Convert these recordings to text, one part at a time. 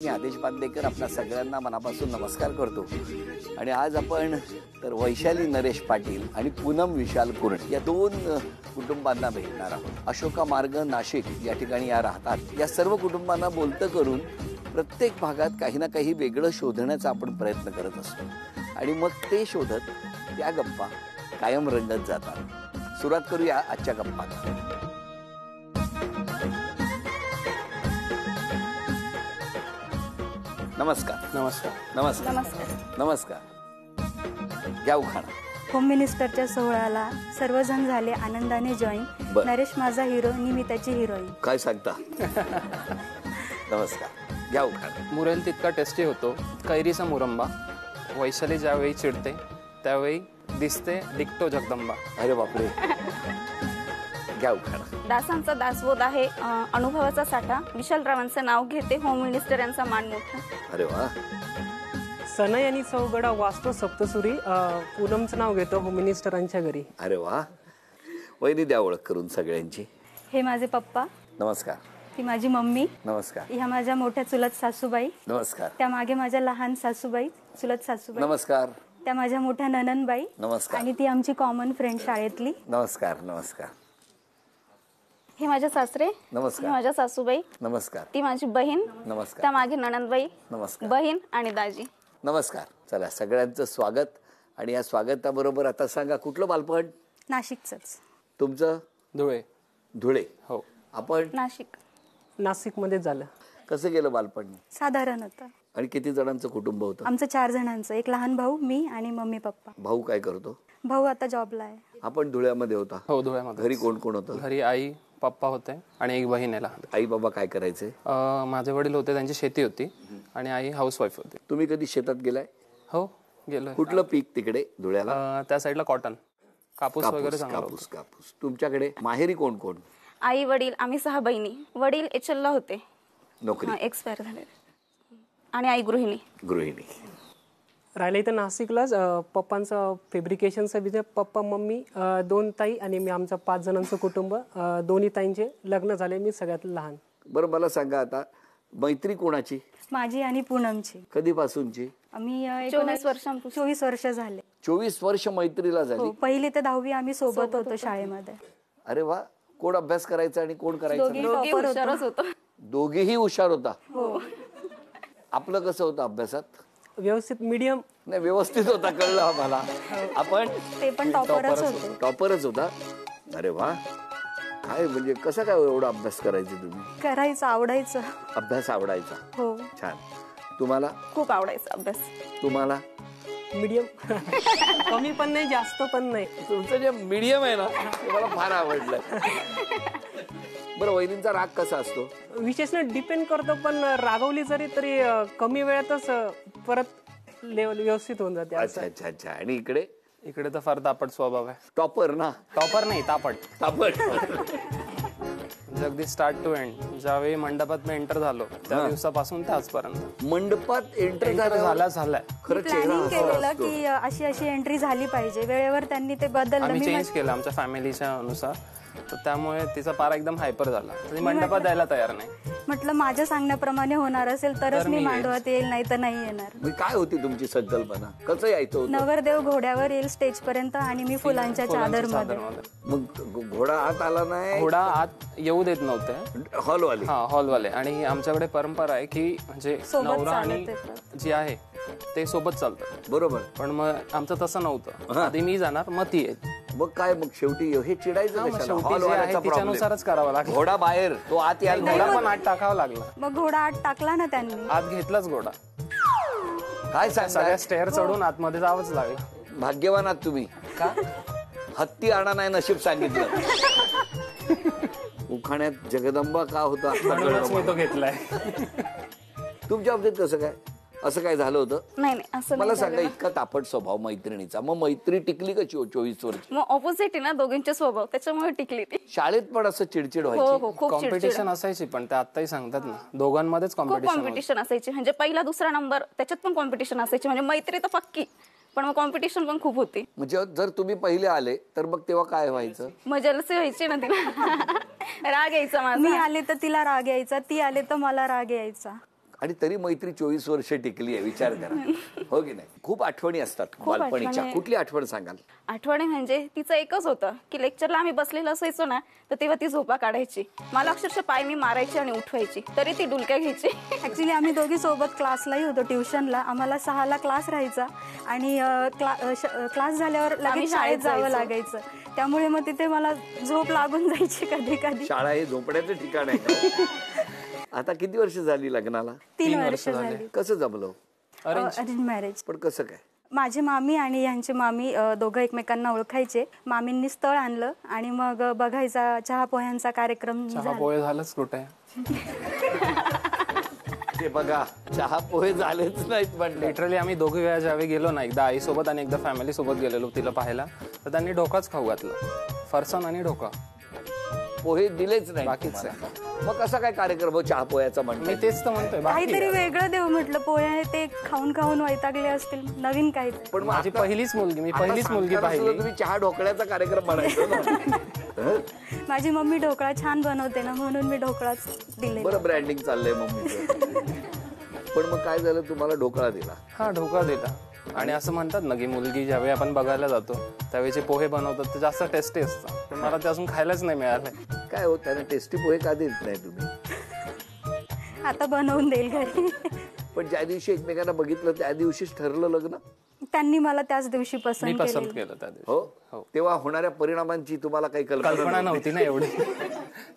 मी आदेश बांदेकर आपल्या सगळ्यांना मनापासून नमस्कार करतो. आणि आज आपण तर वैशाली नरेश पाटील आणि पूनम विशाल कुर्ड या दोन कुटुंबांना भेटणार आहोत. अशोका मार्ग नाशिक या ठिकाणी या राहतात. या सर्व कुटुंबांना बोलतं करून प्रत्येक भागात काही ना काही वेगळं शोधण्याचा आपण प्रयत्न करत असतो आणि मग ते शोधत त्या गप्पा कायम रंगत जातात. सुरुवात करूया आजच्या गप्पांना. नमस्कार. नमस्कार. नमस्कार. नमस्कार. नमस्कार. घ्या उखाणा. होम मिनिस्टरच्या सोहळ्याला सर्वजण झाले आनंदाने जॉईन. नरेश माझा हिरो आणि मी त्याची हिरोईन. काय सांगता? नमस्कार. घ्या उखाणा. मुरेल तितका टेस्टी होतो कैरीचा मुरंबा. वैशाली ज्यावेळी चिडते त्यावेळी दिसते डिक्टो जगदंबा. अरे बापरे. घ्या उखाणा. दासांचा दासबोध आहे अनुभवाचा साठा. विशाल रावांचं नाव घेते होम मिनिस्टर यांचा मान मोठा. अरे वा. सनई आणि चौगडा वाचतो सप्तसुरी. पूनमचं नाव घेतो होम मिनिस्टरांच्या घरी. अरे वा. वहिनी द्या ओळख करून सगळ्यांची. हे माझे पप्पा. नमस्कार. ती माझी मम्मी. नमस्कार. ह्या माझ्या मोठ्या चुलत सासूबाई. नमस्कार. त्या मागे माझ्या लहान सासूबाई चुलत सासूबाई. नमस्कार. त्या माझ्या मोठ्या नननबाई. नमस्कार. आणि ती आमची कॉमन फ्रेंड शाळेतली. नमस्कार. नमस्कार. हे माझे सासरे. नमस्कार. माझ्या सासूबाई. नमस्कार. ती माझी बहीण. नमस्कार. त्या मागे ननंदबाई. नमस्कार. बहीण आणि दाजी. नमस्कार. चला सगळ्यांचं स्वागत. आणि या स्वागताबरोबर आता सांगा कुठलं बालपण? नाशिकचंच. तुमचं? धुळे. धुळे. हो. आपण नाशिक. नाशिकमध्ये झालं. कसं गेलं बालपण? साधारण होतं. आणि किती जणांचं कुटुंब होतं? आमचं 4 जणांचं. एक लहान भाऊ, मी आणि मम्मी पप्पा. भाऊ काय करतो? भाऊ आता जॉबला आहे. आपण धुळ्यामध्ये होता? हो, धुळ्यामध्ये. घरी कोण कोण होतं? घरी आई पप्पा होते आणि एक बहीण आहे लहान. आई बाबा काय करायचे? माझे वडील होते, त्यांची शेती होती आणि आई हाऊसवाईफ होती. तुम्ही कधी शेतात गेलाय? हो, गेलोय. कुठलं पीक तिकडे धुळ्याला? त्या साईडला कॉटन, कापूस वगैरे कापूस. चांगला कापूस. कापूस. तुमच्याकडे माहेरी कोण कोण? आई वडील आम्ही 6 बहिणी. वडील एचएलला होते, नोकरी. एक्सपायर झाले. आणि आई गृहिणी. गृहिणी. राहिलं इथं नाशिकलाच. पप्पांचं फेब्रिकेशनचं बिझनेस. पप्पा मम्मी 2 ताई आणि मी. आमचं 5 जणांचं कुटुंब. दोन्ही ताईंचे लग्न झाले. मी सगळ्यात लहान. बरं मला सांगा आता मैत्री कोणाची? माझी आणि पूनमची. कधीपासूनची? आम्ही 24 वर्षांपूर्वी. 24 वर्ष झाले. 24 वर्ष मैत्रीला झाली? पहिली ते 10वी आम्ही सोबत होतो शाळेमध्ये. अरे वा. कोण अभ्यास करायचा आणि कोण करायचा? दोघेही हुशारच होतो. दोघेही हुशार होता. आपलं कसं होतं अभ्यासात? व्यवस्थित मीडियम. नाही, व्यवस्थित होता, कळलं आम्हाला. आपण? ते पण टॉपरच होते. टॉपरच होता. अरे वा. काय म्हणजे कसं काय एवढा अभ्यास करायचे तुम्ही? करायचं, आवडायचं. अभ्यास आवडायचा. हो. छान. तुम्हाला? खूप आवडायचा अभ्यास. तुम्हाला? मीडियम. कमी पण नाही, जास्त पण नाही. तुमचं जे मीडियम आहे ना ते मला फार आवडलं. बरं, वहिनींचा राग कसा असतो? विशेष ना डिपेंड करतो, पण रागवली तरी कमी वेळातच परत लेवल व्यवस्थित होऊन जाते. अच्छा अच्छा अच्छा. आणि इकडे? इकडे तर फार तापट स्वभाव आहे. टॉपर ना? टॉपर नाही, तापट. तापट. अगदी स्टार्ट टू एंड. ज्यावेळी मंडपात मी एंटर झालो त्या दिवसापासून ते आजपर्यंत. मंडपात एंटर झालाय. खरं प्लॅनिंग केलेलं की अशी अशी एंट्री झाली पाहिजे. वेळेवर त्यांनी ते बदललं. आम्ही चेंज केलं आमच्या फॅमिलीच्या अनुसार. तर त्यामुळे तिचा पारा एकदम हायपर झाला. ती मंडपात द्यायला तयार नाही. म्हटलं माझ्या सांगण्याप्रमाणे होणार असेल तरच मी मांडवात येईल, नाही तर नाही येणार. काय होती तुमची संकल्पना? कसं यायचं होतं? नवरदेव घोड्यावर येईल स्टेज पर्यंत आणि मी फुलांच्या चादरमध्ये. मग घोडा आत आला नाही? घोडा आत येऊ देत नव्हते हॉलवाले. हा, हॉलवाले. आणि आमच्याकडे परंपरा आहे की म्हणजे नवरा आणि जी आहे ते सोबत चालतात. बरोबर. पण मग आमचं तसं नव्हतं. आधी मी जाणार, मग ती येईल. मग काय? मग शेवटी हे चिडायचं कशाला? तिच्यानुसारच करावं लागलं. घोडा बाहेर, तो आत यायला. घोडा पण आत टाकावा लागला. मग घोडा आत टाकला ना त्यांनी. आत घेतलाच घोडा. काय सांग? सगळ्या स्टेअर चढून आतमध्ये जावंच लागलं. भाग्यवान आहात तुम्ही. का? हत्ती आणा नाही नशीब सांगितलं. उखाण्यात जगदंबा का होता? म्हणूनच मी तो घेतलाय. तुमच्या बाबतीत कसं काय? असं काय झालं होतं? नाही असं मला सांगा. इतका तापट स्वभाव मैत्रिणीचा, मग मैत्री टिकली कशी 24 वर्ष? मग ऑपोजिट आहे ना दोघींचे स्वभाव, त्याच्यामुळे टिकली ती. शाळेत पण असं चिडचिड हो व्हायची? हो, खूप कॉम्पिटिशन असायची. पण ते आताही सांगतात ना, दोघांमध्येच कॉम्पिटिशन असायची. म्हणजे पहिला दुसरा नंबर त्याच्यात पण कॉम्पिटिशन असायची. म्हणजे मैत्री तर पक्की, पण मग कॉम्पिटिशन पण खूप होती. म्हणजे जर तुम्ही पहिले आले तर मग तेव्हा काय व्हायचं? मग जलसी व्हायची ना तिला. राग यायचा माझा. मी आले तर तिला राग यायचा, ती आले तर मला राग यायचा. आणि तरी मैत्री 24 वर्ष टिकली आहे, विचार करा. हो की नाही? खूप आठवणी असतात बालपणीच्या. कुठली आठवण सांगाल? आठवणी म्हणजे तिचं एकच होतं की लेक्चरला आम्ही बसलेलं असायचो ना, तर तेव्हा ती झोपा काढायची. मला अक्षरशः पाय मी मारायची आणि उठवायची, तरी ती डुलक्या घ्यायची. ऍक्च्युली आम्ही दोघी सोबत क्लासलाही होतो, ट्युशनला. आम्हाला 6ला क्लास राहायचा आणि क्लास झाल्यावर लगेच आम्ही शाळेत शाळेत जावं जायचो. लागायचं. त्यामुळे मग तिथे मला झोप लागून जायची कधी कधी. शाळा हे झोपण्याचं ठिकाण आहे का? आता किती वर्ष झाली लग्नाला? 3 वर्ष झाली. कसं जमलं? Arrange marriage. पण कसं काय? माझे मामी आणि यांचे मामी दोघं एकमेकांना ओळखायचे. मामींनी स्थळ आणलं आणि मग बघायचा चहा पोह्यांचा कार्यक्रम चहा झाला. पोहे झालंच कुठे. ते बघा, चहा पोहे झालेच नाहीत म्हणले. लिटरली आम्ही दोघे वेळा ज्यावेळी गेलो ना, एकदा आईसोबत आणि एकदा फॅमिली सोबत गेलेलो तिला पाहायला, तर त्यांनी ढोकाच खाऊ घातलं. फरसाण आणि ढोका, पोहे दिलेच नाही बाकीच तुम्हाला. मग कसा काय कार्यक्रम हो चहा पोह्याचा मी म्हणते? तेच तर म्हणतोय. बाकी काहीतरी वेगळं देऊ म्हटलं. पोहे ते खाऊन खाऊन वैतागले असतील, नवीन काही. पण मग माझी आता- पहिलीच मुलगी, मी आता पहिलीच मुलगी सांगताना सुद्धा पाहिली. तुम्ही चहा ढोकळ्याचा कार्यक्रम म्हणायचो ना. माझी मम्मी ढोकळा छान बनवते ना, म्हणून मी ढोकळाच दिले. बरं ब्रँडिंग चाललंय मम्मीचं. पण मग काय झालं, तुम्हाला ढोकळा दिला? हा, ढोका दिला. आणि असं म्हणतात ना की मुलगी ज्यावेळी आपण बघायला जातो त्यावेळी पोहे बनवतात ते जास्त टेस्टी असतं. पण मला ते अजून खायलाच नाही मिळालं. काय हो, त्याने टेस्टी पोहे का देत नाही तुम्ही? आता बनवून देईल घरी. पण ज्या दिवशी एकमेकांना बघितलं त्या दिवशीच ठरलं लग्न? त्यांनी मला त्याच दिवशी मी पसंत पसंत केलं. केलं त्या दिवशी. हो. तेव्हा होणाऱ्या परिणामांची तुम्हाला काही कल्पना नव्हती ना एवढी.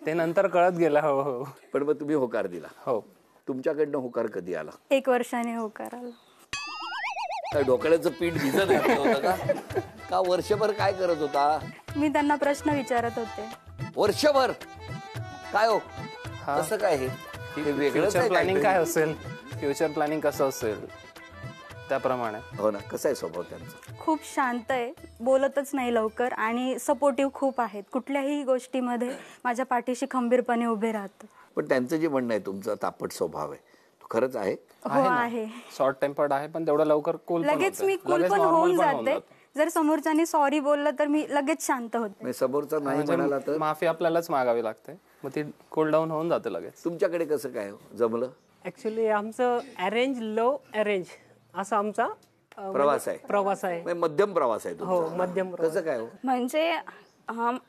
ते नंतर कळत गेला. हो हो. पण मग तुम्ही होकार दिला. हो. तुमच्याकडनं होकार कधी आला? 1 वर्षाने होकार आला. काय ढोकळ्याचं पीठ भिजत घातलं होतं का वर्षभर काय करत होता? मी त्यांना प्रश्न विचारत होते. वर्षभर? काय हो, हा. कसं काय हे? हे वेगळंच फ्युचर आहे प्लॅनिंग काहीतरी. काय असेल, फ्युचर प्लॅनिंग कसं असेल त्याप्रमाणे. हो ना. कसा आहे स्वभाव त्यांचा? खूप शांत आहे, बोलतच नाही लवकर आणि सपोर्टिव्ह खूप आहेत. कुठल्याही गोष्टीमध्ये माझ्या पाठीशी खंबीरपणे उभे राहतात. पण त्यांचं जे म्हणणं आहे तुमचा तापट स्वभाव आहे, तो खरंच आहे? हो आहे. शॉर्ट टेम्पर्ड आहे पण तेवढं लवकर कूल लगेच मी कूल पण होऊन जाते. जर समोरच्यानी सॉरी बोललं तर मी लगेच शांत होते. म्हणजे समोरचा नाही म्हणाला तर माफी आपल्यालाच मागावी लागते, मग ती कूल डाऊन होऊन जाते लगेच. तुमच्याकडे कसं काय जमलं? ऍक्च्युली आमचं अरेंज लव्ह अरेंज असा आमचा प्रवास आहे. प्रवास आहे. म्हणजे मध्यम प्रवास आहे हो, तुमचा. मध्यम कसं काय हो? म्हणजे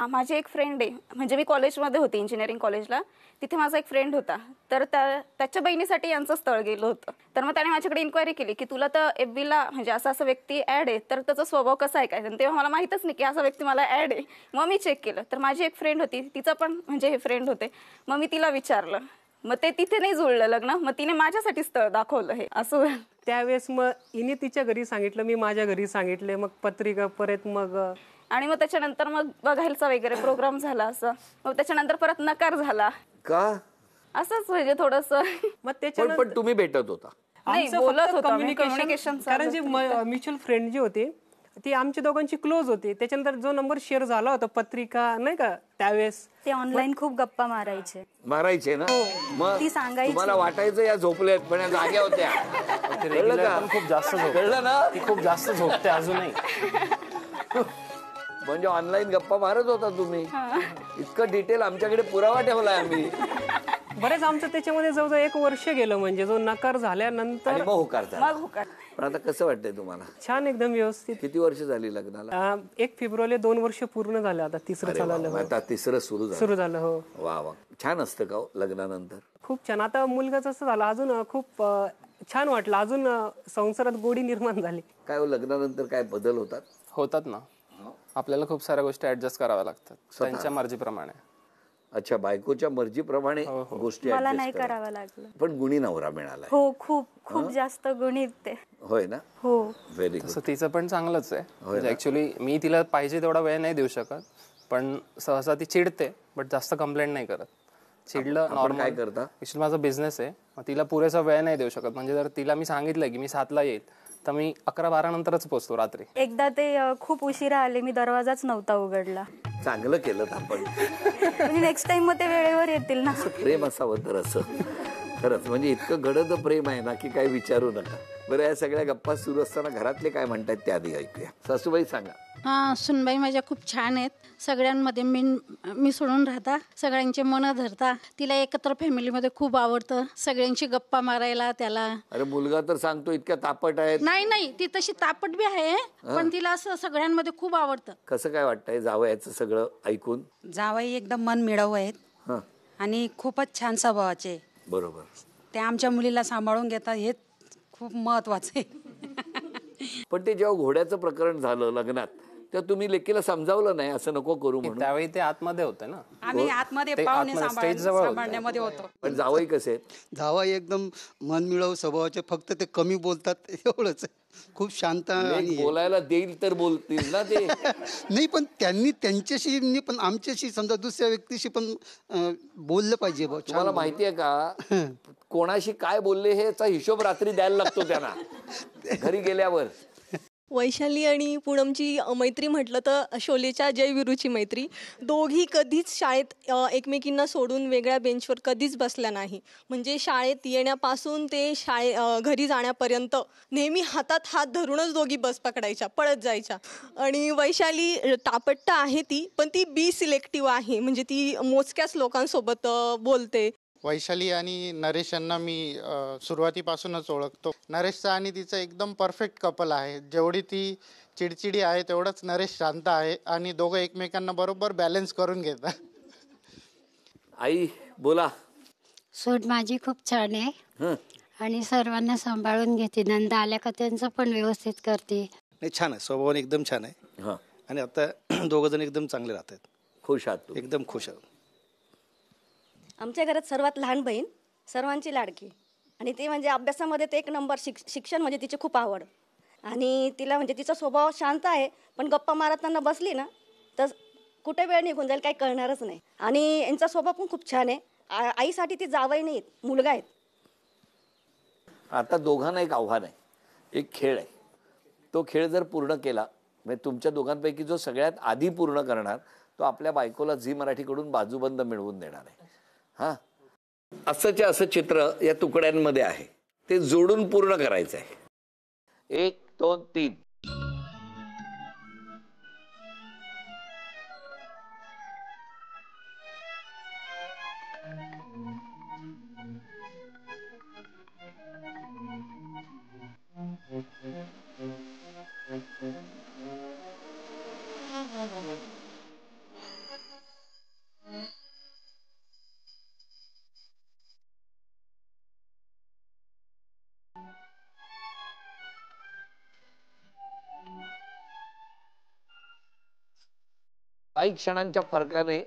माझी एक फ्रेंड आहे, म्हणजे मी कॉलेजमध्ये होते, इंजिनिअरिंग कॉलेजला. तिथे माझा एक फ्रेंड होता, तर त्याच्या बहिणीसाठी यांचं स्थळ गेलं होतं. तर मग त्याने माझ्याकडे इन्क्वायरी केली की तुला तर FB ला म्हणजे असा व्यक्ती ऍड आहे, तर त्याचा स्वभाव कसा आहे काय. तेव्हा मला माहितच नाही की असा व्यक्ती मला ऍड आहे. मग मी चेक केलं तर माझी एक फ्रेंड होती, तिचं पण म्हणजे हे फ्रेंड होते. मग मी तिला विचारलं, मग ते तिथे नाही जुळलं लग्न. मग तिने माझ्यासाठी स्थळ दाखवलं. हे असं त्यावेळेस मग हिने तिच्या घरी सांगितलं, मी माझ्या घरी सांगितले, मग पत्रिका परत मग आणि मग त्याच्यानंतर मग बघायचा वगैरे प्रोग्राम झाला. असं मग त्याच्यानंतर परत नकार झाला. का? असंच म्हणजे थोडस मग त्याच्या पण तुम्ही भेटत होता? नाही, आमचं बोलत फक्त होतो आम्ही, communication, communication कारण चालत जे म्युच्युअल फ्रेंड जे होते ती आमच्या दोघांची क्लोज होती. त्याच्यानंतर जो नंबर शेअर झाला होता पत्रिका नाही का त्यावेळेस, ते ऑनलाईन खूप गप्पा मारायचे. मारायचे ना? मग ती सांगायची. तुम्हाला वाटायचं या झोपल्यात पण या जाग्या होत्या. कळलं का? पण खूप जास्त झोपते. कळलं ना? ती खूप जास्त झोपते अजूनही. म्हणजे ऑनलाईन गप्पा मारत होता तुम्ही? इतकं डिटेल आमच्याकडे पुरावा ठेवलाय आम्ही. बरेच आमचं त्याच्यामध्ये जवळजवळ 1 वर्ष गेलं. म्हणजे जो नकार झाल्यानंतर आणि मग होकार झाला. मग होकार. पण आता कसं वाटतंय तुम्हाला? छान एकदम व्यवस्थित. किती वर्ष झाली लग्नाला? 1 फेब्रुवारीला 2 वर्ष पूर्ण झालं. आता तिसरं अरे वा, चाललं. मग आता तिसरं सुरू झालं. सुरू झालं. हो, वा वा. छान असतं का हो लग्नानंतर? खूप छान. आता मुलगाच असं झालं अजून खूप छान वाटलं. अजून संसारात गोडी निर्माण झाली. काय हो लग्नानंतर काय बदल होतात? होतात ना. आपल्याला खूप साऱ्या गोष्टी ऍडजस्ट कराव्या लागतात त्यांच्या मर्जीप्रमाणे. अच्छा, बायकोच्या मर्जीप्रमाणे गोष्टी मला adjust नाही करा. करावं लागलं. पण गुणी नवरा मिळाला. हो, खूप जास्त गुणित ते. होय ना? हो. Very good. तसं तिचं पण चांगलंच आहे. म्हणजे ऍक्च्युली मी तिला पाहिजे तेवढा वेळ नाही देऊ शकत, पण सहसा ती चिडते, बट जास्त कंप्लेंट नाही करत. चिडलं नॉर्मल. काय करता? ऍक्च्युली माझा बिझनेस आहे, मग तिला पुरेसा वेळ नाही देऊ शकत. म्हणजे जर तिला मी सांगितलं की मी 7ला येईल तर मी 11-12 नंतरच पोहोचतो रात्री. एकदा ते खूप उशिरा आले, मी दरवाजाच नव्हता उघडला. चांगलं केलं आपण. म्हणजे नेक्स्ट टाइम मग ते वेळेवर येतील ना. प्रेम असावं तर असं. खरंच म्हणजे इतकं गडद प्रेम आहे ना की काही विचारू नका. बरं, या सगळ्या गप्पा सुरू असताना घरातले काय म्हणतात ते आधी ऐकूया. सासूबाई सांगा. सुनबाई माझ्या खूप छान आहेत. सगळ्यांमध्ये मिसळून राहता, सगळ्यांचे मन धरता. तिला एकत्र फॅमिलीमध्ये खूप आवडतं, सगळ्यांची गप्पा मारायला त्याला. अरे मुलगा तर सांगतो इतक्या तापट आहेत. नाही ती तशी तापट बी आहे, पण तिला असं सगळ्यांमध्ये खूप आवडतं. कसं काय वाटतंय जावयाचं सगळं ऐकून? जावई एकदम मन मिळावू आहेत आणि खूपच छान स्वभावाचे. बरोबर. ते आमच्या मुलीला सांभाळून घेतात, हे खूप महत्वाचं आहे. पण ते जेव्हा घोड्याचं प्रकरण झालं लग्नात तेव्हा तुम्ही लेकीला समजावलं नाही असं नको करू म्हणून? त्यावेळी ते आतमध्ये होते ना, आम्ही आतमध्ये पाहुणे सांभाळण्यामध्ये होतो. पण जावई कसे आहेत? जावई एकदम मनमिळावू स्वभावाचे, फक्त ते कमी बोलतात एवढंच. खूप शांत आणि बोलायला देईल तर बोलतील ना ते. नाही, पण त्यांनी त्यांच्याशी नाही, पण आमच्याशी समजा दुसऱ्या व्यक्तीशी पण बोललं पाहिजे. तुम्हाला माहितीये का कोणाशी काय बोलले हेचा हिशोब रात्री द्यायला लागतो त्यांना घरी गेल्यावर. वैशाली आणि पूनमची मैत्री म्हटलं तर शोलेच्या जयवीरूची मैत्री. दोघी कधीच शाळेत एकमेकींना सोडून वेगळ्या बेंचवर कधीच बसल्या नाही. म्हणजे शाळेत येण्यापासून ते घरी जाण्यापर्यंत नेहमी हातात हात धरूनच दोघी बस पकडायच्या, पळत जायच्या. आणि वैशाली तापट्ट आहे ती, पण ती बी सिलेक्टिव्ह आहे, म्हणजे ती मोजक्याच लोकांसोबत बोलते. वैशाली आणि नरेश यांना मी सुरुवातीपासूनच ओळखतो. नरेशचा आणि तिचं एकदम परफेक्ट कपल आहे. जेवढी ती चिडचिडी आहे तेवढंच नरेश शांत आहे आणि दोघं एकमेकांना बरोबर बॅलन्स करून घेतात. आई बोला. सूट माझी खूप छान आहे आणि सर्वांना सांभाळून घेते. नंदा आल्या का त्यांचं पण व्यवस्थित करते. नाही, छान आहे, स्वभावाने एकदम छान आहे. आणि आता दोघं जण एकदम चांगले राहतात. खुश आहात? एकदम खुश आहोत. आमच्या घरात सर्वात लहान बहीण, सर्वांची लाडकी, आणि ते म्हणजे अभ्यासामध्ये ते एक नंबर. शिक्षण म्हणजे तिची खूप आवड, आणि तिला म्हणजे तिचा स्वभाव शांत आहे, पण गप्पा मारताना बसली ना तर कुठे वेळ निघून जाईल काही कळणारच नाही. आणि यांचा स्वभाव पण खूप छान आहे. आईसाठी ती जावई नाहीत, मुलगा आहेत. आता दोघांना एक आव्हान आहे, एक खेळ आहे. तो खेळ जर पूर्ण केला म्हणजे तुमच्या दोघांपैकी जो सगळ्यात आधी पूर्ण करणार तो आपल्या बायकोला झी मराठीकडून बाजूबंद मिळवून देणार आहे. असंच्या असं चित्र या तुकड्यांमध्ये आहे, ते जोडून पूर्ण करायचं आहे. 1 2 3. काही क्षणांच्या फरकाने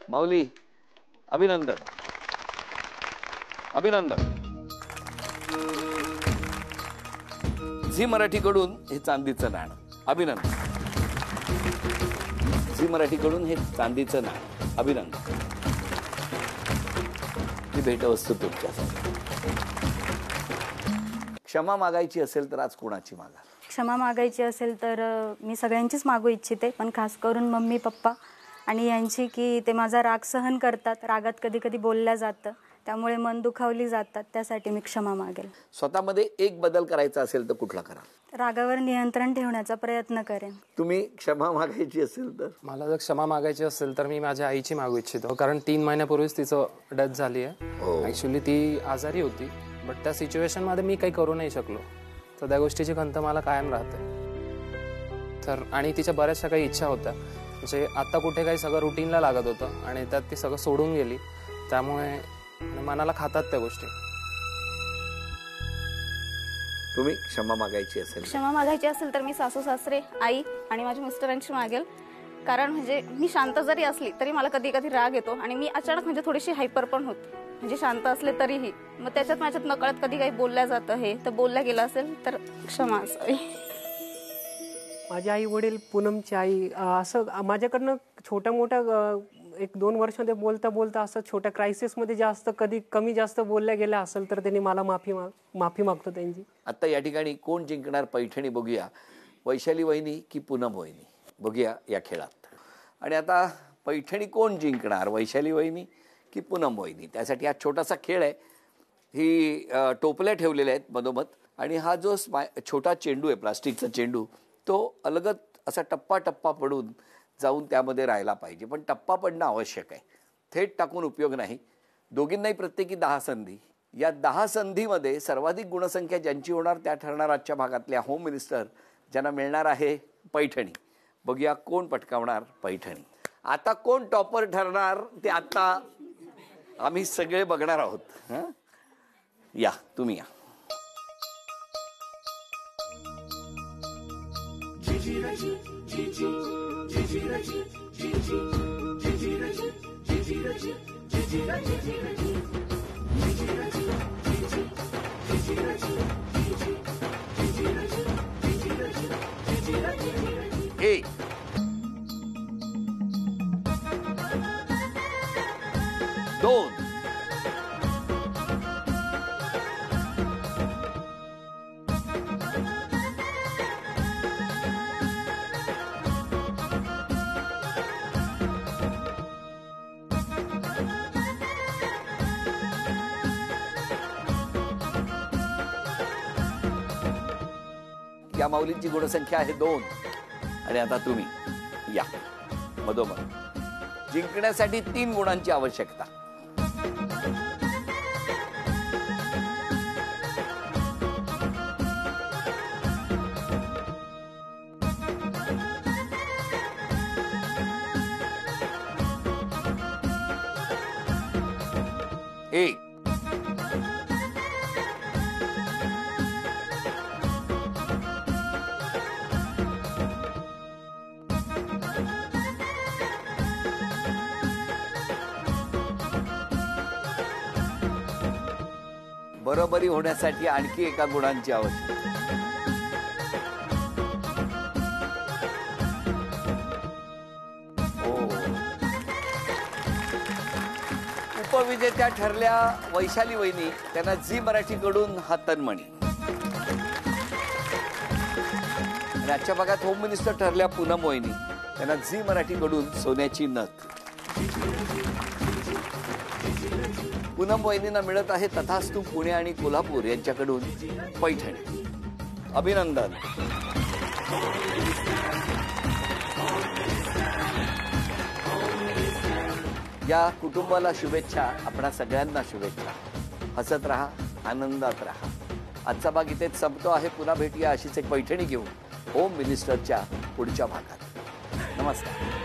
माऊली अभिनंदन. अभिनंदन. झी मराठीकडून हे चांदीचं नाणं. अभिनंदन. झी मराठीकडून हे चांदीचं नाणं. अभिनंदन. ही भेटवस्तू तुमच्यासाठी. क्षमा मागायची असेल तर आज कोणाची मागा? क्षमा मागायची असेल तर मी सगळ्यांचीच मागू इच्छिते, पण खास करून मम्मी पप्पा आणि यांची, की ते माझा राग सहन करतात. रागात कधी कधी बोलल्या जातं, त्यामुळे मन दुखावली जातात. त्यासाठी मी क्षमा मागेल. स्वतःमध्ये एक बदल करायचा असेल तर कुठला करा? रागावर नियंत्रण ठेवण्याचा प्रयत्न करेन. तुम्ही क्षमा मागायची असेल तर? मला जर क्षमा मागायची असेल तर मी माझ्या आईची मागू इच्छितो, कारण 3 महिन्यापूर्वीच तिचं डेथ झाली आहे. ऍक्च्युली ती आजारी होती, बट त्या सिच्युएशन मध्ये मी काही करू नाही शकलो, तर त्या गोष्टीची खंत मला कायम राहते. तर आणि तिच्या बऱ्याचशा काही इच्छा होत्या, म्हणजे आता कुठे काही सगळं रुटीनला लागत होतं आणि त्यात ती सगळं सोडून गेली, त्यामुळे मनाला खातात त्या गोष्टी. तुम्ही क्षमा मागायची असेल? क्षमा मागायची असेल तर मी सासू सासरे, आई आणि माझ्या मिस्टरांची मागेल. कारण म्हणजे मी शांत जरी असली तरी मला कधी कधी राग येतो, आणि मी अचानक म्हणजे थोडीशी हायपर पण होते, म्हणजे शांत असले तरीही. मग माझ्यात नकळत कधी काही बोलल्या जातं, हे तर बोलल्या गेलं असेल तर क्षमा असावी. माझे आई वडील, पूनमची आई, असं माझ्याकडनं छोट्या मोठ्या 1-2 वर्षामध्ये बोलता बोलता असं छोट्या क्रायसिसमध्ये जास्त कधी कमी जास्त बोलल्या गेल्या असेल तर त्यांनी मला माफी मागतो त्यांची. आता या ठिकाणी कोण जिंकणार पैठणी बघूया, वैशाली वहिनी की पूनम वहिनी, बघूया या खेळात. आणि आता पैठणी कोण जिंकणार, वैशाली वहिनी की पूनम वहिनी? त्यासाठी हा छोटासा खेळ आहे. ही टोपल्या ठेवलेल्या आहेत मधोमध, आणि हा जो छोटा चेंडू आहे, प्लास्टिकचा चेंडू, तो अलगद असा टप्पा टप्पा पडून जाऊन त्यामध्ये राहायला पाहिजे. पण टप्पा पडणं आवश्यक आहे, थेट टाकून उपयोग नाही. दोघींनाही प्रत्येकी 10 संधी. या 10 संधीमध्ये सर्वाधिक गुणसंख्या ज्यांची होणार त्या ठरणार आजच्या भागातल्या होम मिनिस्टर, ज्यांना मिळणार आहे पैठणी. बघूया कोण पटकावणार पैठणी. आता कोण टॉपर ठरणार ते आता आम्ही सगळे बघणार आहोत. हं, या तुम्ही या. एक, दोन, या माऊलींची गुणसंख्या आहे 2. आणि आता तुम्ही या मधोमध. जिंकण्यासाठी 3 गुणांची आवश्यकता. एक, बरोबरी होण्यासाठी आणखी एका गुणांची आवश्यकता. उपविजेत्या ठरल्या वैशाली वहिनी, त्यांना झी मराठीकडून हा तन्मणी. आणि आजच्या भागात होम मिनिस्टर ठरल्या पूनम वहिनी, त्यांना झी मराठीकडून सोन्याची नथ. पूनम वहिनींना मिळत आहे तथास्तु पुणे आणि कोल्हापूर यांच्याकडून पैठणी. अभिनंदन. या कुटुंबाला शुभेच्छा, आपणा सगळ्यांना शुभेच्छा. हसत राहा, आनंदात राहा. आजचा भाग इथेच संपतो आहे. पुन्हा भेटूया अशीच एक पैठणी घेऊन होम मिनिस्टरच्या पुढच्या भागात. नमस्कार.